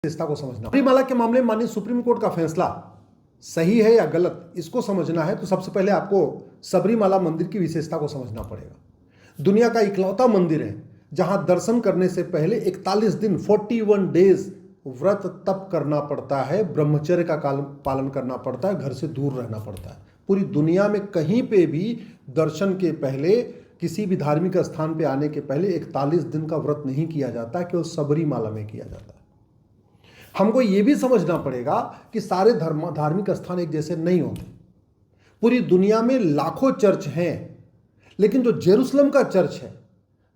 विशेषता को समझना। सबरीमाला के मामले में माननीय सुप्रीम कोर्ट का फैसला सही है या गलत, इसको समझना है तो सबसे पहले आपको सबरीमाला मंदिर की विशेषता को समझना पड़ेगा। दुनिया का इकलौता मंदिर है जहां दर्शन करने से पहले 41 दिन 41 डेज व्रत तप करना पड़ता है, ब्रह्मचर्य का पालन करना पड़ता है, घर से दूर रहना पड़ता है। पूरी दुनिया में कहीं पे भी दर्शन के पहले, किसी भी धार्मिक स्थान पे आने के पहले 41 दिन का व्रत नहीं किया जाता, केवल सबरीमाला में किया जाता है। हमको ये भी समझना पड़ेगा कि सारे धार्मिक स्थान एक जैसे नहीं होते। पूरी दुनिया में लाखों चर्च हैं, लेकिन जो जेरूसलम का चर्च है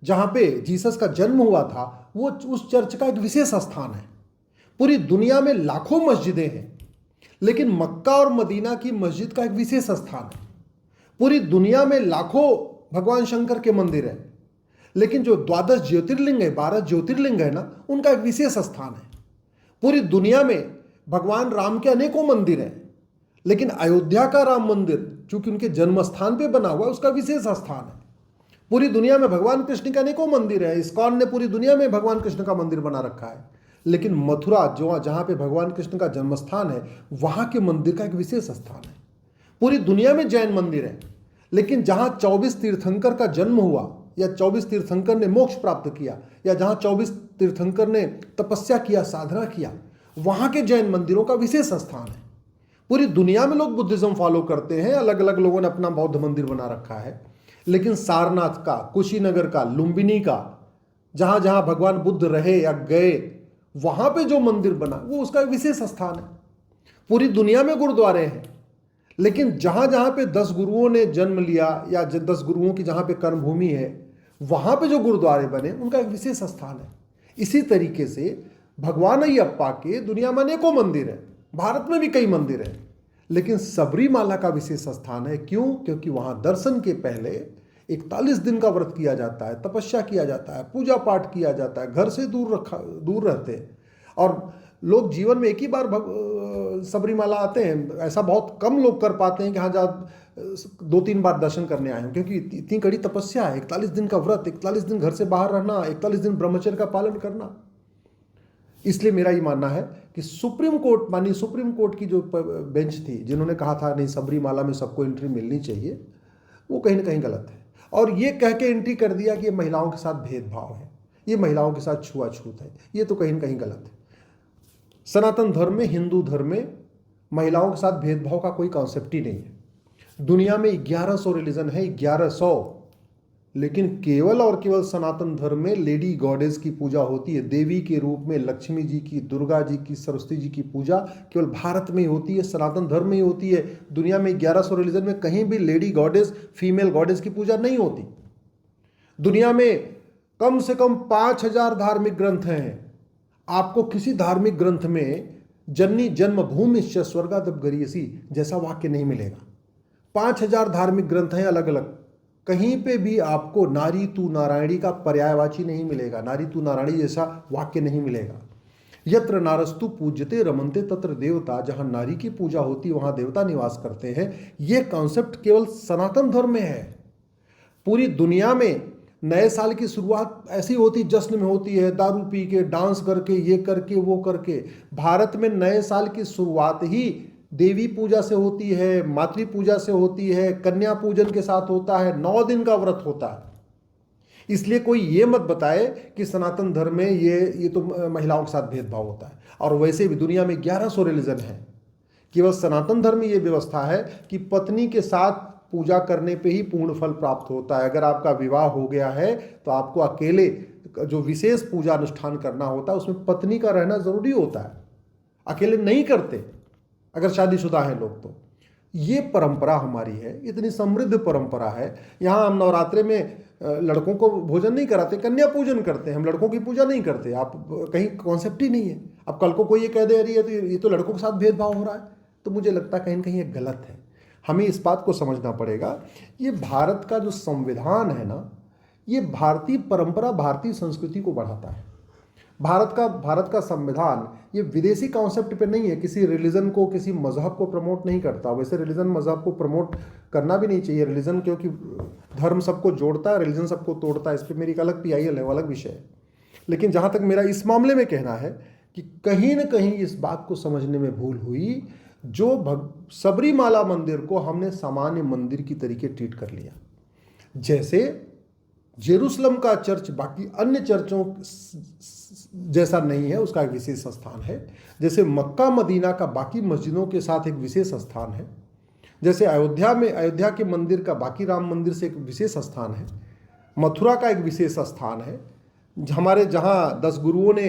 जहां पे जीसस का जन्म हुआ था, वो उस चर्च का एक विशेष स्थान है। पूरी दुनिया में लाखों मस्जिदें हैं, लेकिन मक्का और मदीना की मस्जिद का एक विशेष स्थान है। पूरी दुनिया में लाखों भगवान शंकर के मंदिर हैं, लेकिन जो 12 ज्योतिर्लिंग है, 12 ज्योतिर्लिंग है ना, उनका एक विशेष स्थान है। पूरी दुनिया में भगवान राम के अनेकों मंदिर हैं, लेकिन अयोध्या का राम मंदिर चूंकि उनके जन्म स्थान पे बना हुआ है, उसका विशेष स्थान है। पूरी दुनिया में भगवान कृष्ण के अनेकों मंदिर है, इस्कॉन ने पूरी दुनिया में भगवान कृष्ण का मंदिर बना रखा है, लेकिन मथुरा जो जहां पे भगवान कृष्ण का जन्म स्थान है, वहां के मंदिर का एक विशेष स्थान है। पूरी दुनिया में जैन मंदिर है, लेकिन जहां 24 तीर्थंकर का जन्म हुआ, या 24 तीर्थंकर ने मोक्ष प्राप्त किया, या जहां 24 तीर्थंकर ने तपस्या किया, साधना किया, वहां के जैन मंदिरों का विशेष स्थान है। पूरी दुनिया में लोग बुद्धिज्म फॉलो करते हैं, अलग अलग लोगों ने अपना बौद्ध मंदिर बना रखा है, लेकिन सारनाथ का, कुशीनगर का, लुम्बिनी का, जहां जहां भगवान बुद्ध रहे या गए, वहां पे जो मंदिर बना वो उसका एक विशेष स्थान है। पूरी दुनिया में गुरुद्वारे हैं, लेकिन जहां जहां पे 10 गुरुओं ने जन्म लिया या 10 गुरुओं की जहां पे कर्मभूमि है, वहां पे जो गुरुद्वारे बने उनका एक विशेष स्थान है। इसी तरीके से भगवान अय्यप्पा के दुनिया में अनेकों मंदिर है, भारत में भी कई मंदिर है, लेकिन सबरीमाला का विशेष स्थान है। क्यों? क्योंकि वहां दर्शन के पहले 41 दिन का व्रत किया जाता है, तपस्या किया जाता है, पूजा पाठ किया जाता है, घर से दूर रहते हैं। और लोग जीवन में एक ही बार सबरीमाला आते हैं, ऐसा बहुत कम लोग कर पाते हैं कि हाँ जा 2-3 बार दर्शन करने आए हैं, क्योंकि इतनी कड़ी तपस्या है, 41 दिन का व्रत, 41 दिन घर से बाहर रहना, 41 दिन ब्रह्मचर्य का पालन करना। इसलिए मेरा ये मानना है कि सुप्रीम कोर्ट, माननीय सुप्रीम कोर्ट की जो बेंच थी, जिन्होंने कहा था नहीं सबरीमाला में सबको एंट्री मिलनी चाहिए, वो कहीं ना कहीं गलत है। और ये कह के एंट्री कर दिया कि ये महिलाओं के साथ भेदभाव है, ये महिलाओं के साथ छुआछूत है, ये तो कहीं ना कहीं गलत है। सनातन धर्म में, हिंदू धर्म में महिलाओं के साथ भेदभाव का कोई कॉन्सेप्ट ही नहीं है। दुनिया में 1100 रिलीजन है, 1100, लेकिन केवल और केवल सनातन धर्म में लेडी गॉडेस की पूजा होती है। देवी के रूप में लक्ष्मी जी की, दुर्गा जी की, सरस्वती जी की पूजा केवल भारत में ही होती है, सनातन धर्म में ही होती है। दुनिया में 1100 रिलीजन में कहीं भी लेडी गॉडेस, फीमेल गॉडेस की पूजा नहीं होती। दुनिया में कम से कम 5000 धार्मिक ग्रंथ हैं। आपको किसी धार्मिक ग्रंथ में जननी जन्मभूमिश्च स्वर्गादप गरीयसी जैसा वाक्य नहीं मिलेगा। 5000 धार्मिक ग्रंथ हैं अलग अलग, कहीं पे भी आपको नारी तू नारायणी का पर्यायवाची नहीं मिलेगा, नारी तू नारायणी जैसा वाक्य नहीं मिलेगा। यत्र नारस्तु पूज्यते रमन्ते तत्र देवता, जहां नारी की पूजा होती है वहां देवता निवास करते हैं। यह कॉन्सेप्ट केवल सनातन धर्म में है। पूरी दुनिया में नए साल की शुरुआत ऐसी होती, जश्न में होती है, दारू पी के, डांस करके, ये करके, वो करके। भारत में नए साल की शुरुआत ही देवी पूजा से होती है, मातृ पूजा से होती है, कन्या पूजन के साथ होता है, 9 दिन का व्रत होता है। इसलिए कोई ये मत बताए कि सनातन धर्म में ये तो महिलाओं के साथ भेदभाव होता है। और वैसे भी दुनिया में 1100 रिलीजन है, केवल सनातन धर्म में ये व्यवस्था है कि पत्नी के साथ पूजा करने पे ही पूर्ण फल प्राप्त होता है। अगर आपका विवाह हो गया है तो आपको अकेले जो विशेष पूजा अनुष्ठान करना होता है उसमें पत्नी का रहना जरूरी होता है, अकेले नहीं करते अगर शादीशुदा हैं लोग तो। ये परंपरा हमारी है, इतनी समृद्ध परंपरा है। यहाँ हम नवरात्रे में लड़कों को भोजन नहीं कराते, कन्या पूजन करते हैं, हम लड़कों की पूजा नहीं करते। आप कहीं कॉन्सेप्ट ही नहीं है। अब कल को कोई ये कह दे रही है तो ये तो लड़कों के साथ भेदभाव हो रहा है, तो मुझे लगता है कहीं ना कहीं ये गलत है। हमें इस बात को समझना पड़ेगा, ये भारत का जो संविधान है ना, ये भारतीय परंपरा, भारतीय संस्कृति को बढ़ाता है। भारत का संविधान ये विदेशी कॉन्सेप्ट पे नहीं है, किसी रिलीजन को, किसी मजहब को प्रमोट नहीं करता। वैसे रिलीजन मजहब को प्रमोट करना भी नहीं चाहिए, रिलीजन, क्योंकि धर्म सबको जोड़ता है, रिलीजन सबको तोड़ता है। इस पर मेरी एक अलग PIL है, वो अलग विषय है। लेकिन जहाँ तक मेरा इस मामले में कहना है कि कहीं न कहीं इस बात को समझने में भूल हुई, जो सबरीमाला मंदिर को हमने सामान्य मंदिर की तरीके ट्रीट कर लिया। जैसे जेरूसलम का चर्च बाकी अन्य चर्चों जैसा नहीं है, उसका एक विशेष स्थान है। जैसे मक्का मदीना का बाकी मस्जिदों के साथ एक विशेष स्थान है। जैसे अयोध्या के मंदिर का बाकी राम मंदिर से एक विशेष स्थान है। मथुरा का एक विशेष स्थान है। हमारे जहाँ 10 गुरुओं ने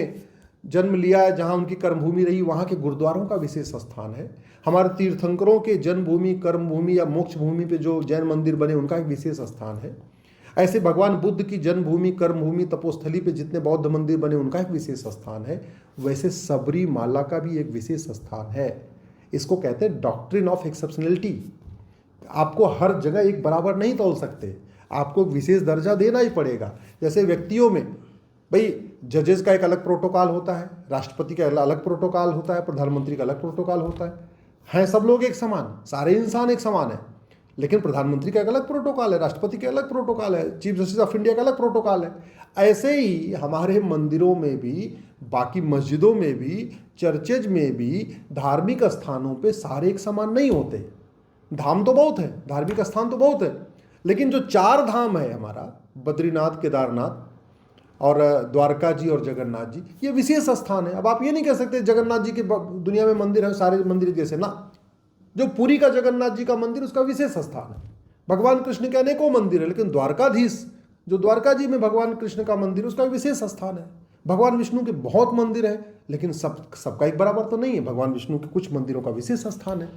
जन्म लिया है, जहाँ उनकी कर्मभूमि रही, वहाँ के गुरुद्वारों का विशेष स्थान है। हमारे तीर्थंकरों के जन्मभूमि, कर्मभूमि या मोक्ष भूमि पे जो जैन मंदिर बने, उनका एक विशेष स्थान है। ऐसे भगवान बुद्ध की जन्मभूमि, कर्मभूमि, तपोस्थली पे जितने बौद्ध मंदिर बने, उनका एक विशेष स्थान है। वैसे सबरीमाला का भी एक विशेष स्थान है। इसको कहते हैं डॉक्ट्रिन ऑफ एक्सेप्शनलिटी। आपको हर जगह एक बराबर नहीं तोल सकते, आपको विशेष दर्जा देना ही पड़ेगा। जैसे व्यक्तियों में भाई जजेस का एक अलग प्रोटोकॉल होता है, राष्ट्रपति का अलग प्रोटोकॉल होता है, प्रधानमंत्री का अलग प्रोटोकॉल होता है सब लोग एक समान, सारे इंसान एक समान है, लेकिन प्रधानमंत्री का एक अलग प्रोटोकॉल है, राष्ट्रपति का अलग प्रोटोकॉल है, चीफ जस्टिस ऑफ इंडिया का अलग प्रोटोकॉल है। ऐसे ही हमारे मंदिरों में भी, बाकी मस्जिदों में भी, चर्चेज में भी, धार्मिक स्थानों पे सारे एक समान नहीं होते। धाम तो बहुत है, धार्मिक स्थान तो बहुत है, लेकिन जो 4 धाम है हमारा, बद्रीनाथ, केदारनाथ और द्वारका जी और जगन्नाथ जी, ये विशेष स्थान है। अब आप ये नहीं कह सकते जगन्नाथ जी के दुनिया में मंदिर है सारे मंदिर जैसे ना। जो पुरी का जगन्नाथ जी का मंदिर, उसका विशेष स्थान है। भगवान कृष्ण के अनेकों मंदिर है, लेकिन द्वारकाधीश जो द्वारका जी में भगवान कृष्ण का मंदिर, उसका विशेष स्थान है। भगवान विष्णु के बहुत मंदिर है, लेकिन सबका एक बराबर तो नहीं है। भगवान विष्णु के कुछ मंदिरों का विशेष स्थान है।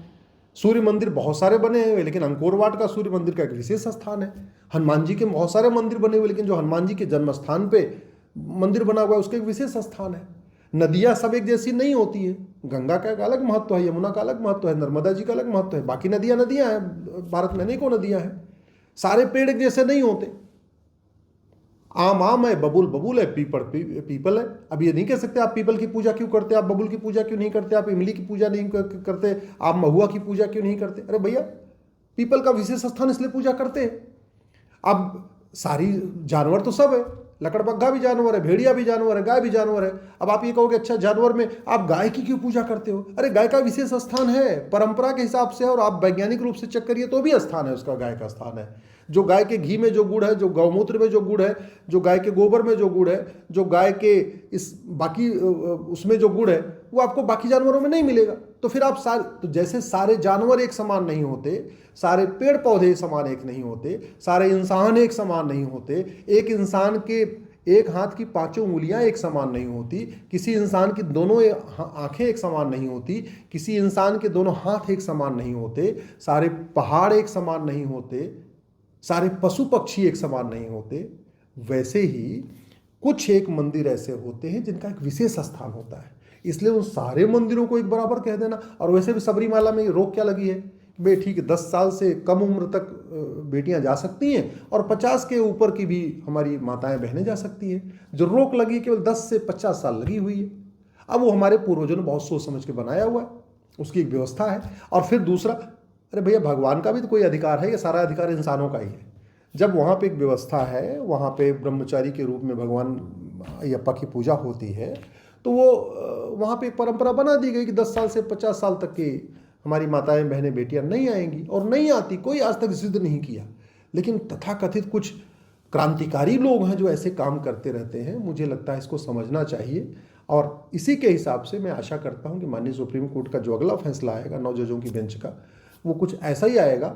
सूर्य मंदिर बहुत सारे बने हुए, लेकिन अंकोर वाट का सूर्य मंदिर का एक विशेष स्थान है। हनुमान जी के बहुत सारे मंदिर बने हुए, लेकिन जो हनुमान जी के जन्म स्थान पे मंदिर बना हुआ है, उसका एक विशेष स्थान है। नदियाँ सब एक जैसी नहीं होती है। गंगा का एक अलग महत्व है, यमुना का अलग महत्व है, नर्मदा जी का अलग महत्व है। बाकी नदियाँ हैं, भारत में अनेकों नदियाँ हैं। सारे पेड़ एक जैसे नहीं होते। आम है, बबूल बबूल है, पीपल है। अब ये नहीं कह सकते आप पीपल की पूजा क्यों करते, आप बबूल की पूजा क्यों नहीं करते, आप इमली की पूजा नहीं करते, आप महुआ की पूजा क्यों नहीं करते। अरे भैया, पीपल का विशेष स्थान इसलिए पूजा करते हैं। अब सारी जानवर तो सब है, लकड़बग्घा भी जानवर है, भेड़िया भी जानवर है, गाय भी जानवर है। अब आप ये कहोगे अच्छा जानवर में आप गाय की क्यों पूजा करते हो। अरे गाय का विशेष स्थान है परंपरा के हिसाब से, और आप वैज्ञानिक रूप से चेक करिए तो भी स्थान है उसका, गाय का स्थान है। जो गाय के घी में जो गुड़ है, जो गौमूत्र में जो गुड़ है, जो गाय के गोबर में जो गुड़ है, जो गाय के इस बाकी उसमें जो गुड़ है, वो आपको बाकी जानवरों में नहीं मिलेगा। तो फिर आप तो जैसे सारे जानवर एक समान नहीं होते, सारे पेड़ पौधे समान एक नहीं होते, सारे इंसान एक समान नहीं होते, एक इंसान के एक हाथ की 5 उंगलियां एक समान नहीं होती, किसी इंसान की दोनों आंखें एक समान नहीं होती, किसी इंसान के दोनों हाथ एक समान नहीं होते, सारे पहाड़ एक समान नहीं होते, सारे पशु पक्षी एक समान नहीं होते। वैसे ही कुछ एक मंदिर ऐसे होते हैं जिनका एक विशेष स्थान होता है, इसलिए उन सारे मंदिरों को एक बराबर कह देना। और वैसे भी सबरीमाला में रोक क्या लगी है कि भाई ठीक है 10 साल से कम उम्र तक बेटियां जा सकती हैं, और 50 के ऊपर की भी हमारी माताएं बहनें जा सकती हैं। जो रोक लगी केवल 10 से 50 साल लगी हुई है। अब वो हमारे पूर्वजों ने बहुत सोच समझ के बनाया हुआ है, उसकी एक व्यवस्था है। और फिर दूसरा, अरे भैया भगवान का भी तो कोई अधिकार है, ये सारा अधिकार इंसानों का ही है। जब वहाँ पे एक व्यवस्था है, वहाँ पे ब्रह्मचारी के रूप में भगवान अयप्पा की पूजा होती है, तो वो वहाँ पे एक परंपरा बना दी गई कि 10 साल से 50 साल तक की हमारी माताएं बहनें बेटियां नहीं आएंगी, और नहीं आती, कोई आज तक जिद नहीं किया। लेकिन तथाकथित कुछ क्रांतिकारी लोग हैं जो ऐसे काम करते रहते हैं। मुझे लगता है इसको समझना चाहिए, और इसी के हिसाब से मैं आशा करता हूं कि माननीय सुप्रीम कोर्ट का जो अगला फैसला आएगा 9 जजों की बेंच का, वो कुछ ऐसा ही आएगा